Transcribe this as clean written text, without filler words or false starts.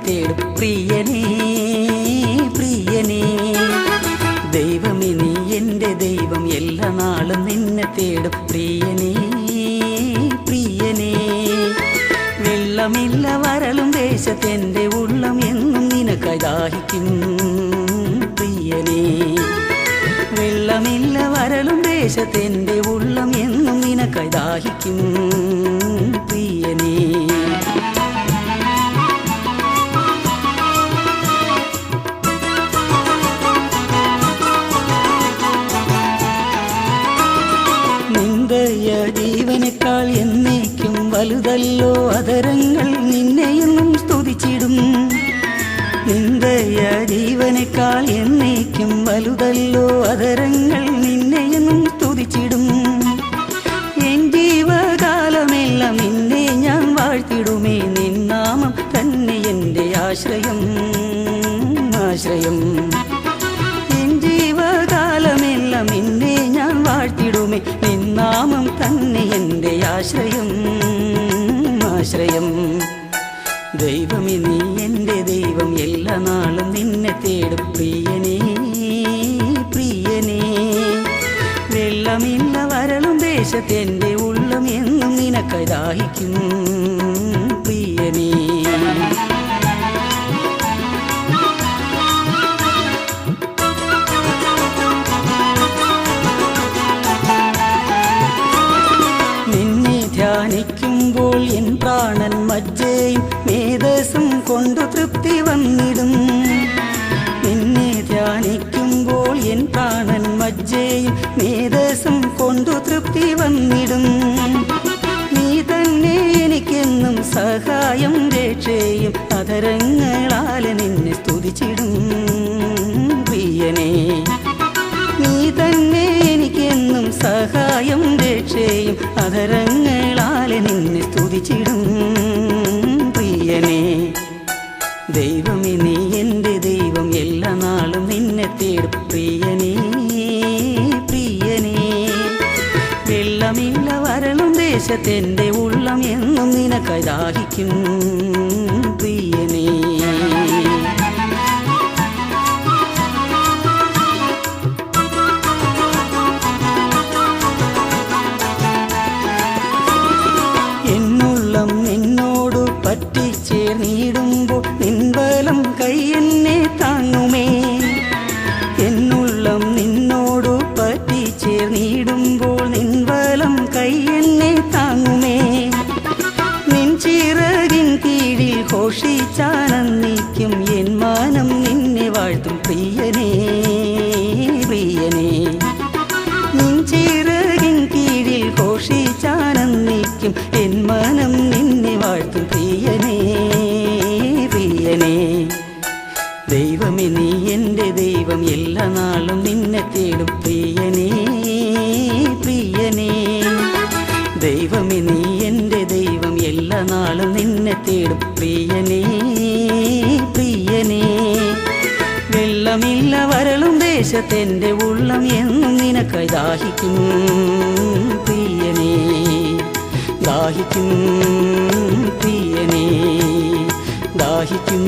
തേടും പ്രിയനേ പ്രിയനേ. ദൈവമേ നീ എൻ്റെ ദൈവം, എല്ലാ നാളും നിന്നെ തേടും പ്രിയനേ പ്രിയനേ. വെള്ളമില്ല വരളും ദേശത്തെൻ്റെ ഉള്ളം എന്നും നിനക്കായി ദാഹിക്കും പ്രിയനേ. വെള്ളമില്ല വരളും ദേശത്തെൻ്റെ ഉള്ളം എന്നും നിനക്കായി ദാഹിക്കും പ്രിയനേ. നിന്ദയ ജീവനേക്കാൾ എന്നേക്കും വലുതല്ലോ അധരങ്ങൾ നിന്നെയെന്നും സ്തുതിച്ചിടും. നിന്ദയ ജീവനേക്കാൾ എന്നേക്കും വലുതല്ലോ അധരങ്ങൾ നിന്നെയെന്നും സ്തുതിച്ചിടും. എൻ ജീവകാലമെല്ലാം നിന്നെ ഞാൻ വാഴ്ത്തിടുമേ, നിന്നാമം തന്നെ എൻ്റെ ആശ്രയം ആശ്രയം. എൻ ജീവകാലമെല്ലാം നിന്നെ ഞാൻ വാഴ്ത്തിടുമേ, നിന്നാമം തന്നെ എൻ്റെ ആശ്രയം ആശ്രയം. ദൈവമേ നീ എൻ്റെ ദൈവം, എല്ലാ നാളും നിന്നെ തേടും പ്രിയനേ പ്രിയനേ. വെള്ളമില്ല വരളും ദേശത്തെൻ്റെ ഉള്ളം എന്നും നിനക്കായി ദാഹിക്കും പ്രിയനേ. നിന്നെ ധ്യാനിക്കുമ്പോൾ എൻ പ്രാണൻ മജ്ജയും മേധസ്സും കൊണ്ടു തൃപ്തി വന്നിടും. നിന്നെ ധ്യാനിക്കുമ്പോൾ എൻ പ്രാണൻ മജ്ജയും മേധസ്സും കൊണ്ടു തൃപ്തി വന്നിടും. നീ തന്നെ എനിക്കെന്നും സഹായം രക്ഷയും, അധരങ്ങളാൽ നിന്നെ സ്തുതിച്ചിടും പ്രിയനേ. നീ തന്നെ എനിക്കെന്നും സഹായം രക്ഷയും, അധരങ്ങളാൽ നിന്നെ സ്തുതിച്ചിടും പ്രിയനേ. ദൈവമേ നീ എൻ്റെ ദൈവം, എല്ലാ നാളും നിന്നെ തേടും പ്രിയനേ പ്രിയനേ. വെള്ളമില്ല വരളും ദേശത്തെൻ്റെ ഉള്ളം എന്നും നിനക്കായി ദാഹിക്കും പ്രിയനേ. എന്നുള്ളം നിന്നോടു പറ്റിച്ചേർന്നിടുമ്പോൾ നിൻബലം കൈ എന്നെ താങ്ങുമേ. എന്നുള്ളം നിന്നോടു പറ്റിച്ചേർന്നിടുമ്പോൾ നിൻബലം കൈ എന്നെ താങ്ങുമേ. നിൻ ചിറകിൻ കീഴിൽ ഘോഷിച്ചാനന്ദിക്കും എൻ മാനം നിന്നെ വാഴ്ത്തും പ്രിയനേ പ്രിയനേ. നിൻ ചിറകിൻ കീഴിൽ ഘോഷിച്ചാനന്ദിക്കും എൻ മനം നിന്നെ വാഴ്ത്തും പ്രിയനേ പ്രിയനേ. ദൈവമേ നീ എൻ്റെ ദൈവം, എല്ലാ നാളും നിന്നെ തേടും പ്രിയനേ പ്രിയനേ. ദൈവമേ നീ എൻ്റെ ദൈവം, എല്ലാ നാളും നിന്നെ തേടും പ്രിയനേ പ്രിയനേ. വെള്ളമില്ല വരളും ദേശത്തെൻ്റെ ഉള്ളം എന്നും നിനക്കായി ദാഹിക്കും പ്രിയനേ ദാഹിക്കും പ്രിയനേ ദാഹിക്കും.